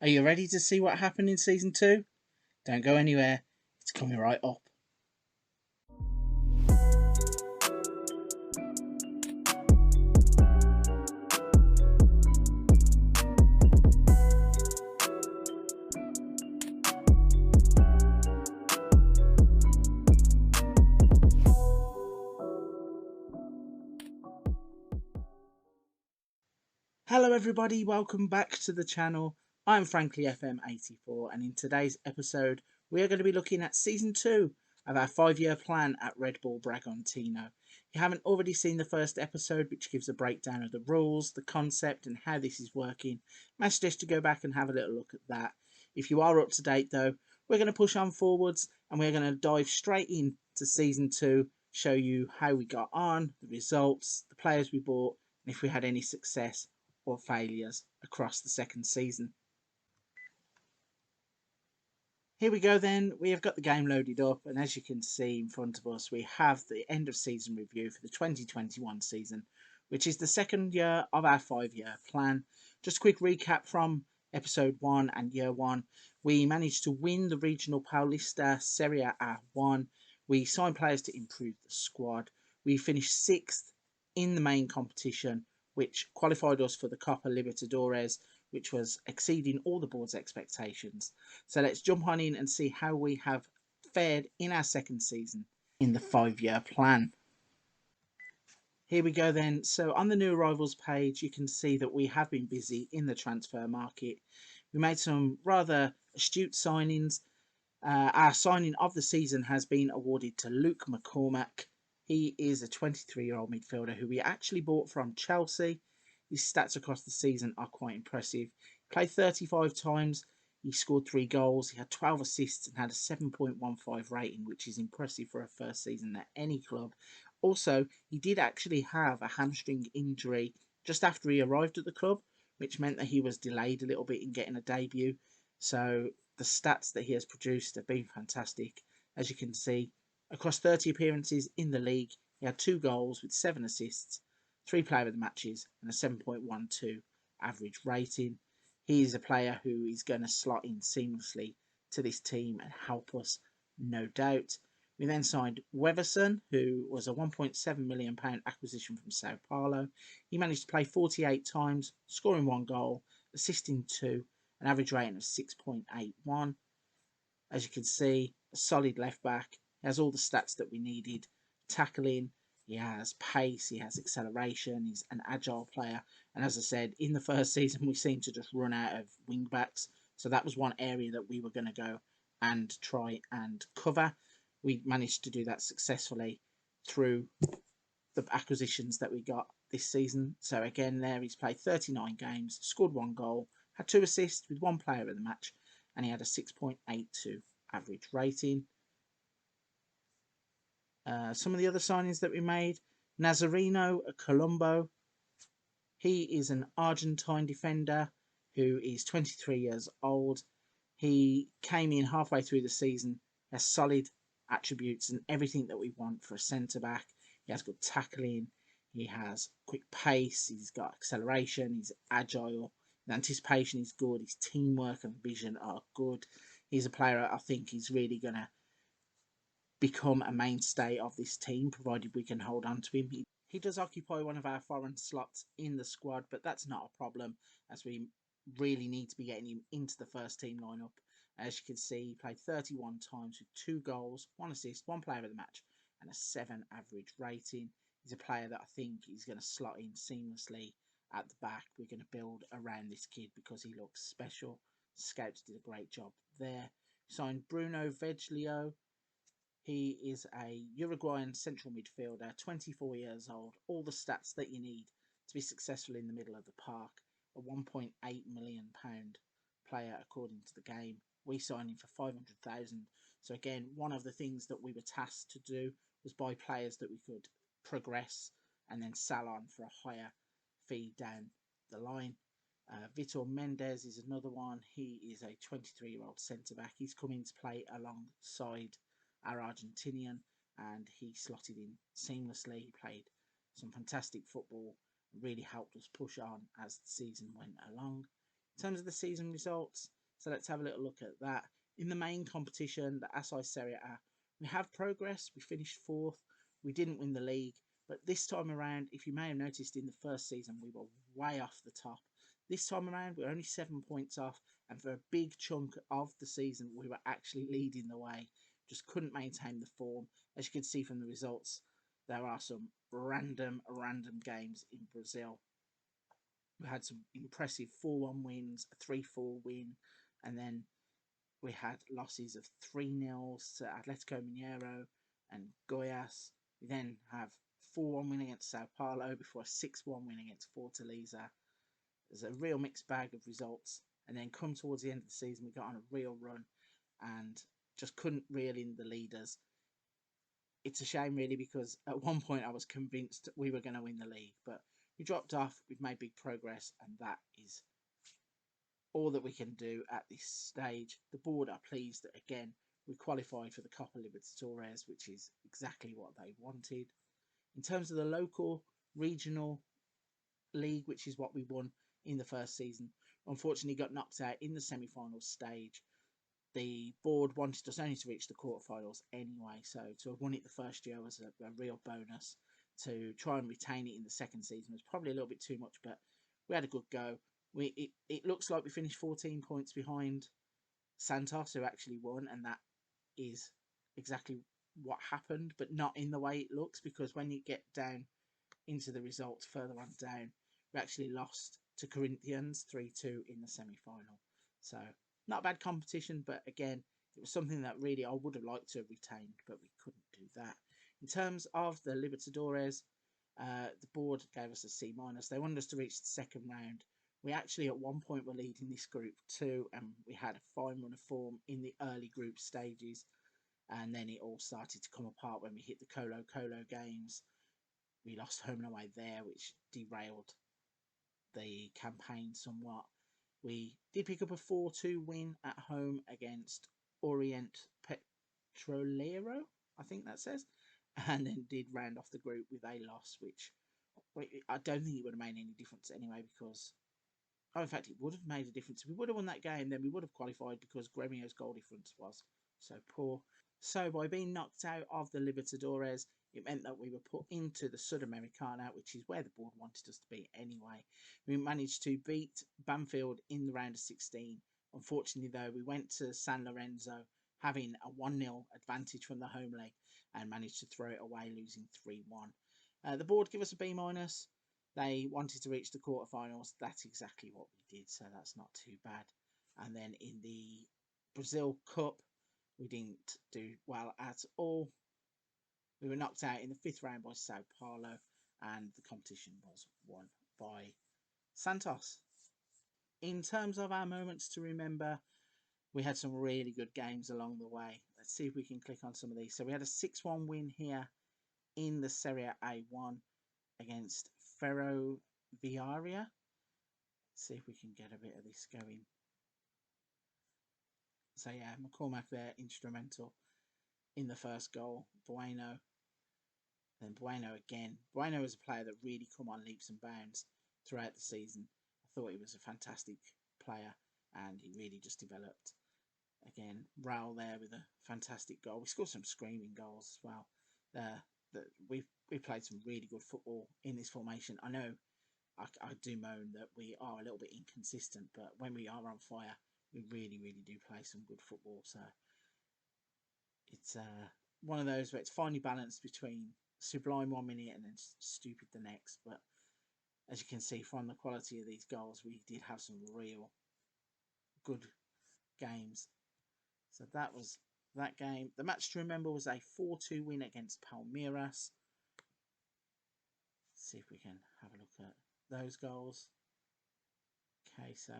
Are you ready to see what happened in Season 2? Don't go anywhere, it's coming right up. Hello everybody, welcome back to the channel. I'm Frankly FM84 and in today's episode we are going to be looking at Season 2 of our 5-year plan at Red Bull Bragantino. If you haven't already seen the first episode, which gives a breakdown of the rules, the concept and how this is working, I suggest to go back and have a little look at that. If you are up to date though, we're going to push on forwards and we're going to dive straight into Season 2, show you how we got on, the results, the players we bought and if we had any success or failures across the second season. Here we go then, we have got the game loaded up and as you can see in front of us we have the end of season review for the 2021 season, which is the second year of our 5-year plan. Just a quick recap from episode 1 and year 1. We managed to win the regional Paulista Serie A 1. We signed players to improve the squad. We finished 6th in the main competition, which qualified us for the Copa Libertadores, which was exceeding all the board's expectations. So let's jump on in and see how we have fared in our second season in the 5-year plan. Here we go then. So on the new arrivals page, you can see that we have been busy in the transfer market. We made some rather astute signings. Our signing of the season has been awarded to Luke McCormack. He is a 23-year-old midfielder who we actually bought from Chelsea. His stats across the season are quite impressive. He played 35 times, he scored 3 goals, he had 12 assists and had a 7.15 rating, which is impressive for a first season at any club. Also, he did actually have a hamstring injury just after he arrived at the club, which meant that he was delayed a little bit in getting a debut. So the stats that he has produced have been fantastic. As you can see, across 30 appearances in the league, he had 2 goals with 7 assists, 3 player of the matches, and a 7.12 average rating. He is a player who is going to slot in seamlessly to this team and help us, no doubt. We then signed Weverson, who was a £1.7 million acquisition from Sao Paulo. He managed to play 48 times, scoring 1 goal, assisting 2, an average rating of 6.81. As you can see, a solid left back. He has all the stats that we needed. Tackling, he has pace, he has acceleration, he's an agile player. And as I said, in the first season, we seemed to just run out of wing backs. So that was one area that we were going to go and try and cover. We managed to do that successfully through the acquisitions that we got this season. So again, there he's played 39 games, scored 1 goal, had 2 assists with 1 player of the match, and he had a 6.82 average rating. Some of the other signings that we made, Nazareno Colombo. He is an Argentine defender who is 23 years old. He came in halfway through the season, has solid attributes and everything that we want for a centre-back. He has good tackling, he has quick pace, he's got acceleration, he's agile, his anticipation is good, his teamwork and vision are good. He's a player I think is really going to become a mainstay of this team, provided we can hold on to him. He does occupy one of our foreign slots in the squad, but that's not a problem as we really need to be getting him into the first team lineup. As you can see, he played 31 times with 2 goals, 1 assist, 1 player of the match, and a 7 average rating. He's a player that I think is going to slot in seamlessly at the back. We're going to build around this kid because he looks special. Scouts did a great job there. Signed Bruno Vege Leo. He is a Uruguayan central midfielder, 24 years old, all the stats that you need to be successful in the middle of the park. A £1.8 million player according to the game. We signed him for 500,000. So again, one of the things that we were tasked to do was buy players that we could progress and then sell on for a higher fee down the line. Vitor Mendes is another one. He is a 23-year-old centre-back. He's come in to play alongside our Argentinian and he slotted in seamlessly. He played some fantastic football, really helped us push on as the season went along. In In terms of the season results, so let's have a little look at that. In the main competition, the Assai Serie A, we have progress. We finished 4th. We didn't win the league, but this time around, if you may have noticed in the first season, we were way off the top. This time around, we're only 7 points off, and for a big chunk of the season, we were actually leading the way. Just couldn't maintain the form. As you can see from the results, there are some random games in Brazil. We had some impressive 4-1 wins, a 3-4 win, and then we had losses of 3-0 to Atletico Mineiro and Goiás. We then have 4-1 win against Sao Paulo before a 6-1 win against Fortaleza. There's a real mixed bag of results. And then come towards the end of the season, we got on a real run and just couldn't reel in the leaders. It's a shame, really, because at one point I was convinced we were going to win the league, but we dropped off. We've made big progress, and that is all that we can do at this stage. The board are pleased that, again, we qualified for the Copa Libertadores, which is exactly what they wanted. In terms of the local regional league, which is what we won in the first season, unfortunately got knocked out in the semi-final stage. The board wanted us only to reach the quarterfinals anyway, so to have won it the first year was a real bonus. To try and retain it in the second season was probably a little bit too much, but we had a good go. It looks like we finished 14 points behind Santos, who actually won, and that is exactly what happened, but not in the way it looks, because when you get down into the results further on down, we actually lost to Corinthians 3-2 in the semi-final. So not a bad competition, but again, it was something that really I would have liked to have retained, but we couldn't do that. In terms of the Libertadores, the board gave us a C-. They wanted us to reach the second round. We actually at one point were leading this group too, and we had a fine run of form in the early group stages, and then it all started to come apart when we hit the Colo-Colo games. We lost home and away there, which derailed the campaign somewhat. We did pick up a 4-2 win at home against Orient Petrolero, I think that says, and then did round off the group with a loss, which I don't think it would have made any difference anyway, because, in fact, it would have made a difference. If we would have won that game, then we would have qualified, because Gremio's goal difference was so poor. So by being knocked out of the Libertadores, it meant that we were put into the Sudamericana, which is where the board wanted us to be anyway. We managed to beat Banfield in the round of 16. Unfortunately, though, we went to San Lorenzo having a 1-0 advantage from the home leg and managed to throw it away, losing 3-1. The board give us a B-. They wanted to reach the quarterfinals. That's exactly what we did, so that's not too bad. And then in the Brazil Cup, we didn't do well at all. We were knocked out in the 5th round by Sao Paulo, and the competition was won by Santos. In terms of our moments to remember, we had some really good games along the way. Let's see if we can click on some of these. So we had a 6-1 win here in the Serie A1 against Ferroviaria. Let's see if we can get a bit of this going. So yeah, McCormack there, instrumental in the first goal. Bueno. Then Bueno again. Bueno is a player that really come on leaps and bounds throughout the season. I thought he was a fantastic player, and he really just developed. Again, Raul there with a fantastic goal. We scored some screaming goals as well. We played some really good football in this formation. I know I do moan that we are a little bit inconsistent, but when we are on fire, we really do play some good football. So it's one of those where it's finely balanced between sublime 1 minute and then stupid the next. But as you can see from the quality of these goals, we did have some real good games. So that was that game. The match to remember was a 4-2 win against Palmeiras. Let's see if we can have a look at those goals. Okay, so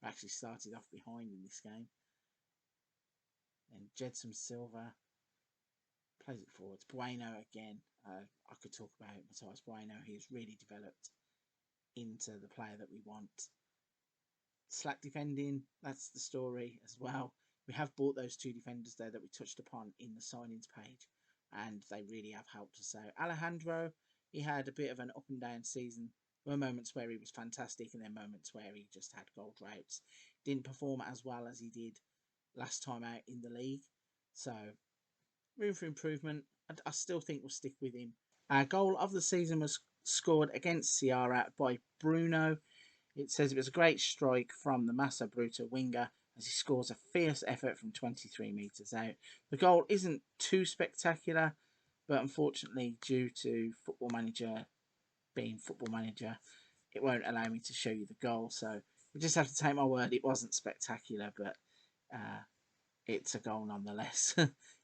we actually started off behind in this game. Then Jedson Silva plays it forwards. Bueno again. I could talk about Mathias Pueno. He has really developed into the player that we want. Slack defending, that's the story as well. We have bought those 2 defenders there that we touched upon in the signings page, and they really have helped us out. Alejandro, he had a bit of an up and down season There were moments where he was fantastic, and then moments where he just had goal droughts. Didn't perform as well as he did last time out in the league. So, room for improvement. I still think we'll stick with him. Our goal of the season was scored against Sierra by Bruno. It says it was a great strike from the Massa Bruta winger as he scores a fierce effort from 23 metres out. The goal isn't too spectacular, but unfortunately, due to Football Manager being Football Manager, it won't allow me to show you the goal. So you just have to take my word, it wasn't spectacular, but it's a goal nonetheless.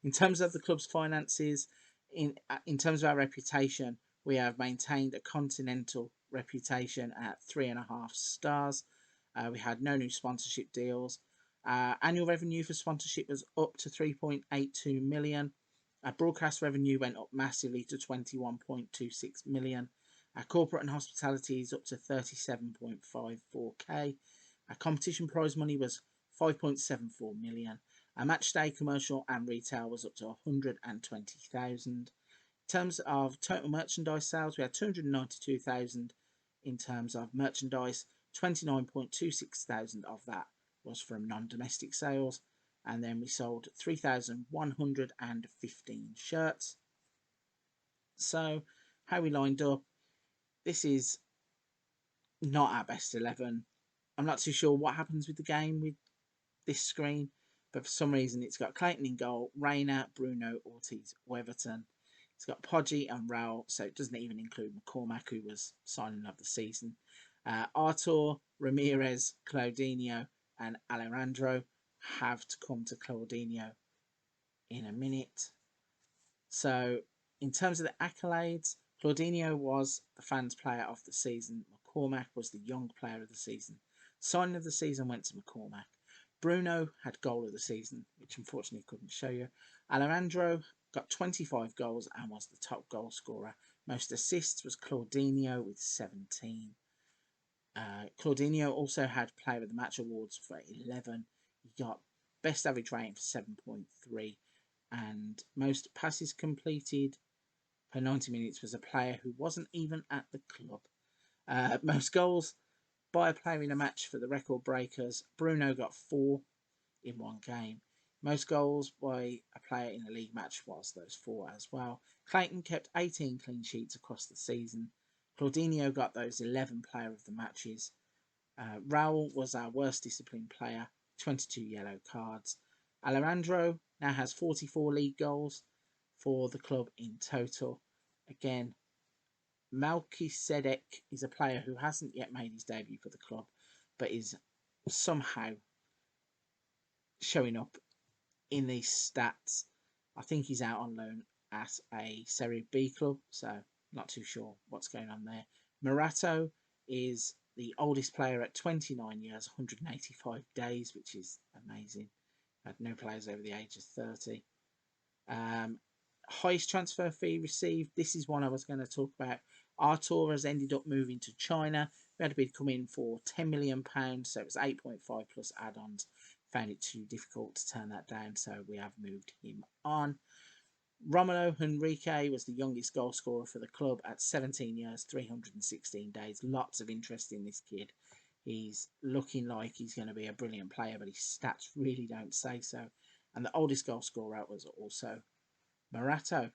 In terms of the club's finances, in terms of our reputation, we have maintained a continental reputation at 3.5 stars. We had no new sponsorship deals. Annual revenue for sponsorship was up to 3.82 million. Our broadcast revenue went up massively to 21.26 million. Our corporate and hospitality is up to 37.54k. Our competition prize money was 5.74 million. Our match day commercial and retail was up to 120,000. In terms of total merchandise sales, we had 292,000 in terms of merchandise. 29.26,000 of that was from non-domestic sales, and then we sold 3,115 shirts. So, how we lined up, this is not our best 11. I'm not too sure what happens with the game with this screen, but for some reason it's got Clayton in goal, Reina, Bruno, Ortiz, Weatherton. It's got Podgy and Raul, so it doesn't even include McCormack, who was signing of the season. Artur, Ramirez, Claudinho, and Alejandro have to come to Claudinho in a minute. So, in terms of the accolades, Claudinho was the fans' player of the season. McCormack was the young player of the season. Signing of the season went to McCormack. Bruno had goal of the season, which unfortunately couldn't show you. Alejandro got 25 goals and was the top goal scorer. Most assists was Claudinho with 17. Claudinho also had Player of the Match awards for 11. He got best average rating for 7.3. And most passes completed per 90 minutes was a player who wasn't even at the club. Most goals by a player in a match for the record breakers, Bruno got 4 in one game. Most goals by a player in a league match was those 4 as well. Clayton kept 18 clean sheets across the season. Claudinho got those 11 player of the matches. Raul was our worst disciplined player, 22 yellow cards. Alejandro now has 44 league goals for the club in total. Again, Melchizedek is a player who hasn't yet made his debut for the club, but is somehow showing up in these stats. I think he's out on loan at a Serie B club, so not too sure what's going on there. Morato is the oldest player at 29 years, 185 days, which is amazing. Had no players over the age of 30. Highest transfer fee received. This is one I was going to talk about. Artur has ended up moving to China. We had to bid come in for £10 million, so it was 8.5 plus add-ons. Found it too difficult to turn that down, so we have moved him on. Romulo Henrique was the youngest goal scorer for the club at 17 years, 316 days. Lots of interest in this kid. He's looking like he's going to be a brilliant player, but his stats really don't say so. And the oldest goal scorer was also Morato.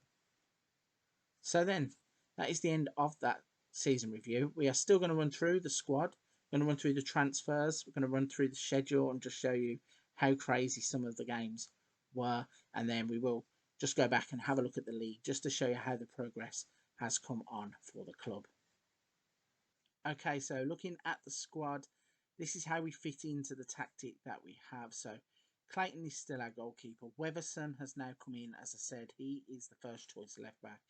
So then, that is the end of that season review. We are still going to run through the squad. We're going to run through the transfers. We're going to run through the schedule and just show you how crazy some of the games were. And then we will just go back and have a look at the league just to show you how the progress has come on for the club. Okay, so looking at the squad, this is how we fit into the tactic that we have. So Clayton is still our goalkeeper. Weatherson has now come in, as I said. He is the first choice left back.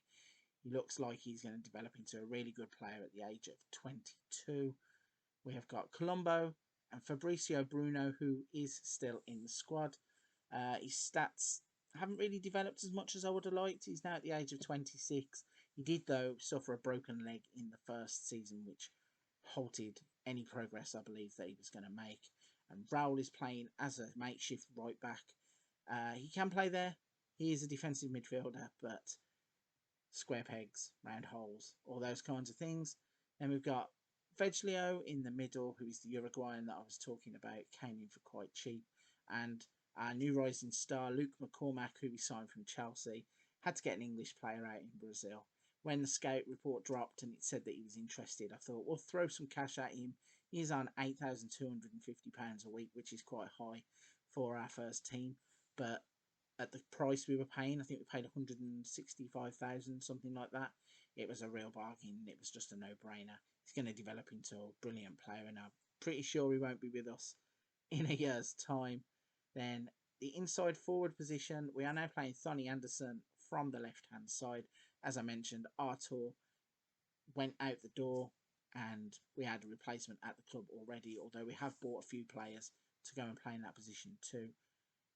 He looks like he's going to develop into a really good player at the age of 22. We have got Colombo and Fabricio Bruno, who is still in the squad. His stats haven't really developed as much as I would have liked. He's now at the age of 26. He did, though, suffer a broken leg in the first season, which halted any progress, I believe, that he was going to make. And Raul is playing as a makeshift right back. He can play there. He is a defensive midfielder, but square pegs, round holes, all those kinds of things. Then we've got Vege Leo in the middle, who is the Uruguayan that I was talking about, came in for quite cheap. And our new rising star, Luke McCormack, who we signed from Chelsea, had to get an English player out in Brazil. When the scout report dropped and it said that he was interested, I thought, we'll throw some cash at him. He's on £8,250 a week, which is quite high for our first team. But at the price we were paying, I think we paid 165,000, something like that. It was a real bargain. It was just a no-brainer. He's going to develop into a brilliant player, and I'm pretty sure he won't be with us in a year's time. Then the inside forward position, we are now playing Sonny Anderson from the left-hand side. As I mentioned, Artur went out the door, and we had a replacement at the club already, although we have bought a few players to go and play in that position too.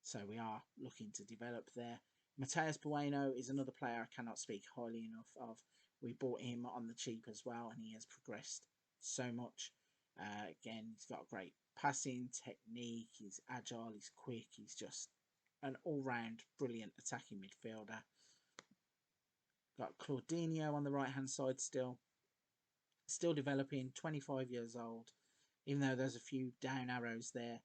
So we are looking to develop there. Mathias Pueno is another player I cannot speak highly enough of. We bought him on the cheap as well, and he has progressed so much. Again, he's got great passing technique. He's agile. He's quick. He's just an all-round brilliant attacking midfielder. Got Claudinho on the right-hand side still developing. 25 years old. Even though there's a few down arrows there,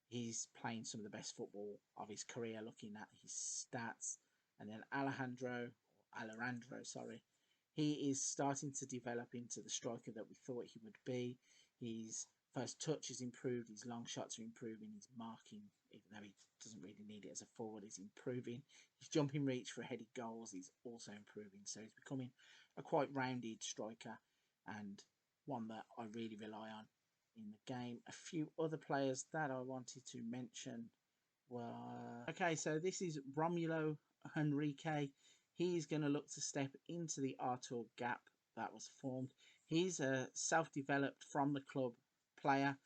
he's playing some of the best football of his career, looking at his stats. And then Alejandro, he is starting to develop into the striker that we thought he would be. His first touch has improved, his long shots are improving, his marking, even though he doesn't really need it as a forward, is improving. His jumping reach for headed goals is also improving. So he's becoming a quite rounded striker, and one that I really rely on in the game. A few other players that I wanted to mention were... Okay, so this is Romulo Henrique. He's going to look to step into the Artur gap that was formed. He's a self-developed from the club player.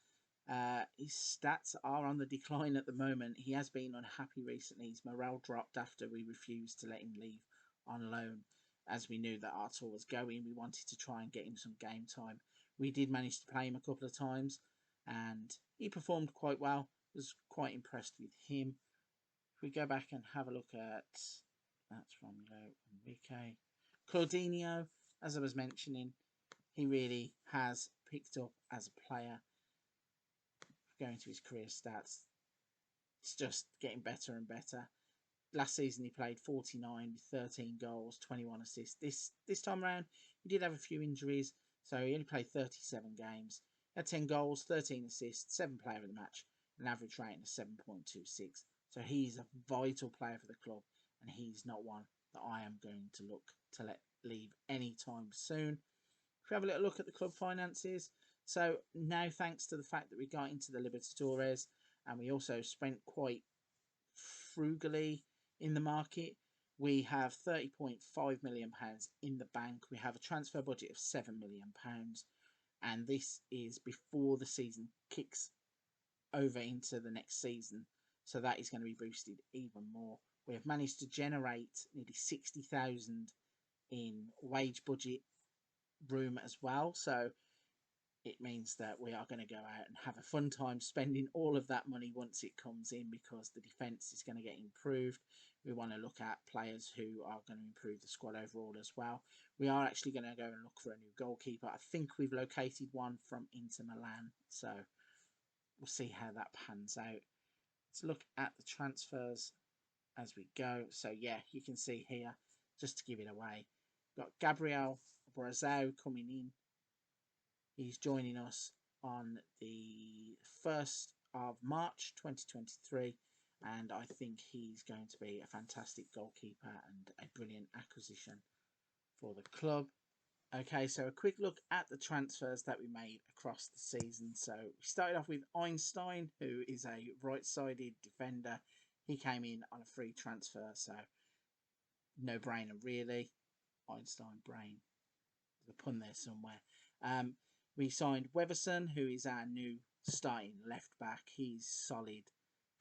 His stats are on the decline at the moment. He has been unhappy recently. His morale dropped after we refused to let him leave on loan. As we knew that Artur was going, we wanted to try and get him some game time. We did manage to play him a couple of times, and he performed quite well. I was quite impressed with him. If we go back and have a look at... That's Romulo Henrique. Claudinho, as I was mentioning, he really has picked up as a player. Going to his career stats, it's just getting better and better. Last season he played 49 with 13 goals, 21 assists. This time around he did have a few injuries, so he only played 37 games. He had 10 goals, 13 assists, 7 player of the match, an average rating of 7.26. So he's a vital player for the club, and he's not one that I am going to look to let leave anytime soon. If we have a little look at the club finances, so now thanks to the fact that we got into the Libertadores, and we also spent quite frugally in the market, we have £30.5 million in the bank. We have a transfer budget of £7 million, and this is before the season kicks over into the next season, so that is going to be boosted even more. We have managed to generate nearly 60,000 in wage budget room as well, so it means that we are going to go out and have a fun time spending all of that money once it comes in, because the defence is going to get improved. We want to look at players who are going to improve the squad overall as well. We are actually going to go and look for a new goalkeeper. I think we've located one from Inter Milan, so we'll see how that pans out. Let's look at the transfers as we go. So yeah, you can see here, just to give it away, we've got Gabriel Brazil coming in. He's joining us on the 1st of March 2023, and I think he's going to be a fantastic goalkeeper and a brilliant acquisition for the club. Okay, so a quick look at the transfers that we made across the season. So we started off with Einstein, who is a right-sided defender. He came in on a free transfer, so no-brainer really. Einstein brain. There's a pun there somewhere. We signed Weverson, who is our new starting left back. He's solid.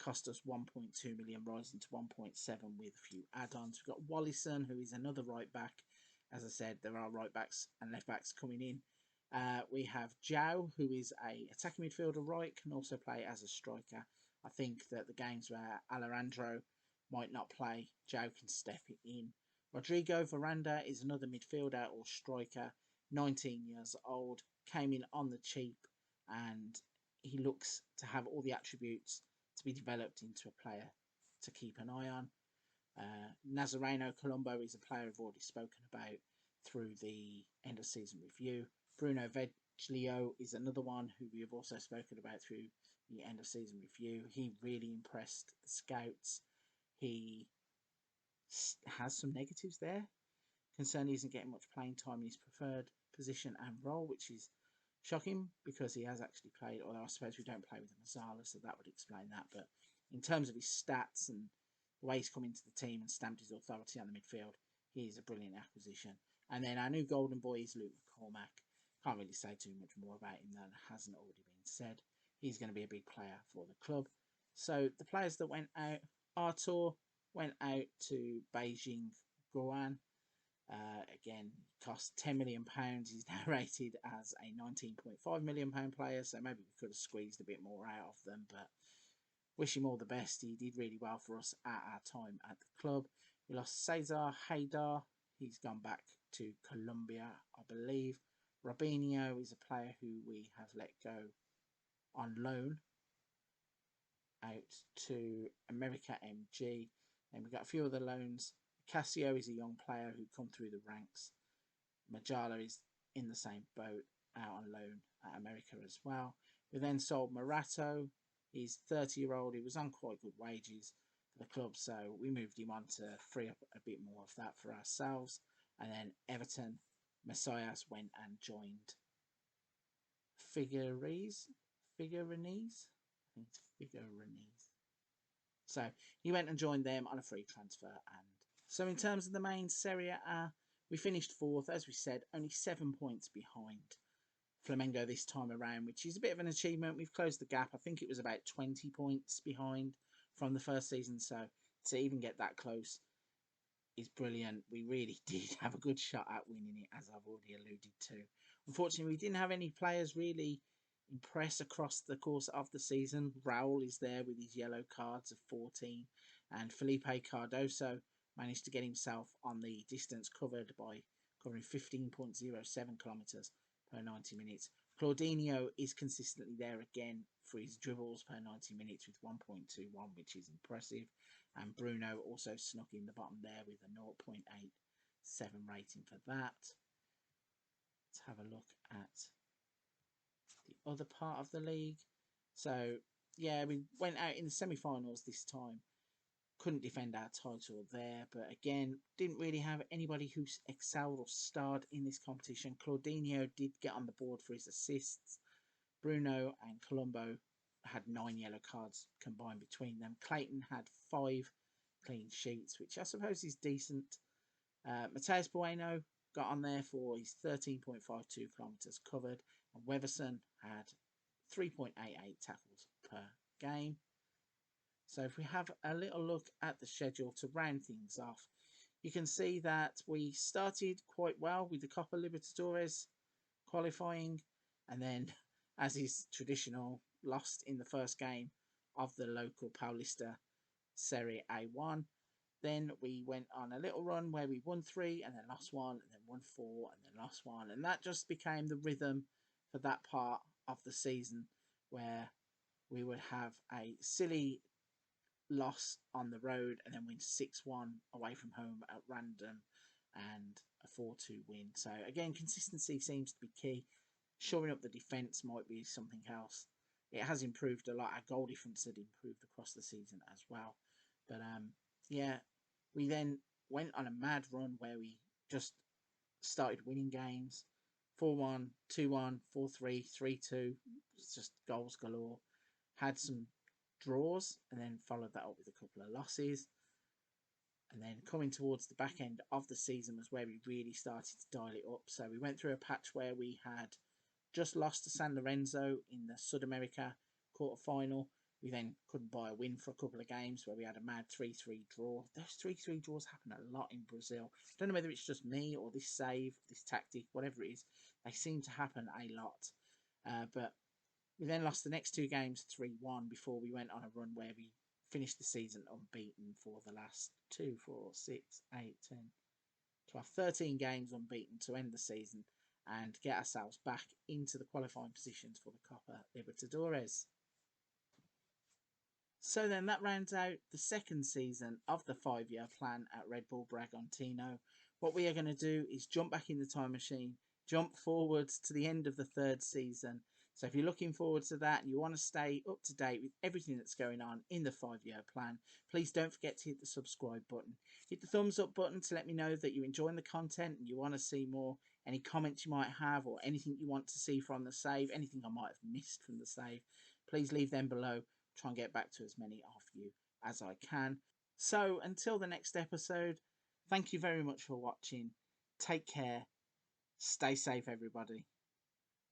Cost us 1.2 million, rising to 1.7 with a few add-ons. We've got Wallison, who is another right back. As I said, there are right backs and left backs coming in. We have Zhao, who is a attacking midfielder right, can also play as a striker. I think that the games where Alejandro might not play, Zhao can step it in. Rodrigo Veranda is another midfielder or striker. 19 years old, came in on the cheap, and he looks to have all the attributes to be developed into a player to keep an eye on. Nazareno Colombo is a player I've already spoken about through the end of season review. Bruno Vege Leo is another one who we have also spoken about through the end of season review. He really impressed the scouts. He has some negatives there. Concern he isn't getting much playing time in his preferred position and role, which is shocking because he has actually played, although I suppose we don't play with Mazzala, so that would explain that. But in terms of his stats and the way he's come into the team and stamped his authority on the midfield, he is a brilliant acquisition. And then our new golden boy is Luke McCormack. Can't really say too much more about him than hasn't already been said. He's going to be a big player for the club. So the players that went out, Artur went out to Beijing Guoan. Again, cost £10 million. He's now rated as a £19.5 million player, so maybe we could have squeezed a bit more out of them, but wish him all the best. He did really well for us at our time at the club. We lost Cesar Haydar. He's gone back to Colombia, I believe. Robinho is a player who we have let go on loan out to America MG. And we've got a few other loans. Casio is a young player who come through the ranks. Majala is in the same boat, out on loan at America as well. We then sold Morato. He's 30-year-old. He was on quite good wages for the club, so we moved him on to free up a bit more of that for ourselves. And then Everton, Mathias went and joined Figueirense. I think it's Figueirense. So he went and joined them on a free transfer. And so in terms of the main Serie A, we finished fourth, as we said, only 7 points behind Flamengo this time around, which is a bit of an achievement. We've closed the gap. I think it was about 20 points behind from the first season. So to even get that close is brilliant. We really did have a good shot at winning it, as I've already alluded to. Unfortunately, we didn't have any players really impress across the course of the season. Raul is there with his yellow cards of 14, and Felipe Cardoso managed to get himself on the distance covered by covering 15.07 kilometres per 90 minutes. Claudinho is consistently there again for his dribbles per 90 minutes with 1.21, which is impressive. And Bruno also snuck in the bottom there with a 0.87 rating for that. Let's have a look at the other part of the league. So, yeah, we went out in the semi-finals this time. Couldn't defend our title there, but again, didn't really have anybody who excelled or starred in this competition. Claudinho did get on the board for his assists. Bruno and Colombo had 9 yellow cards combined between them. Clayton had 5 clean sheets, which I suppose is decent. Mathias Pueno got on there for his 13.52 kilometres covered, and Weverson had 3.88 tackles per game. So if we have a little look at the schedule to round things off, you can see that we started quite well with the Copa Libertadores qualifying, and then, as is traditional, lost in the first game of the local Paulista Serie A1. Then we went on a little run where we won 3 and then lost 1 and then won 4 and then lost 1. And that just became the rhythm for that part of the season, where we would have a silly loss on the road and then win 6-1 away from home at random and a 4-2 win. So again, consistency seems to be key. Shoring up the defence might be something else. It has improved a lot. Our goal difference had improved across the season as well. But yeah, we then went on a mad run where we just started winning games. 4-1, 2-1, 4-3, 3-2. It's just goals galore. Had some draws and then followed that up with a couple of losses. And then coming towards the back end of the season was where we really started to dial it up. So we went through a patch where we had just lost to San Lorenzo in the Sud-America quarter-final. We then couldn't buy a win for a couple of games where we had a mad 3-3 draw. Those 3-3 draws happen a lot in Brazil. I don't know whether it's just me or this save, this tactic, whatever it is. They seem to happen a lot. But we then lost the next 2 games 3-1 before we went on a run where we finished the season unbeaten for the last 2, 4, 6, 8, 10, 12, 13 games unbeaten to end the season. and get ourselves back into the qualifying positions for the Copa Libertadores. So then that rounds out the second season of the 5-year plan at Red Bull Bragantino. What we are going to do is jump back in the time machine, jump forwards to the end of the third season. So if you're looking forward to that and you want to stay up to date with everything that's going on in the 5-year plan, please don't forget to hit the subscribe button. Hit the thumbs up button to let me know that you're enjoying the content and you want to see more. Any comments you might have or anything you want to see from the save, anything I might have missed from the save, please leave them below. Try and get back to as many of you as I can. So until the next episode, thank you very much for watching. Take care. Stay safe, everybody.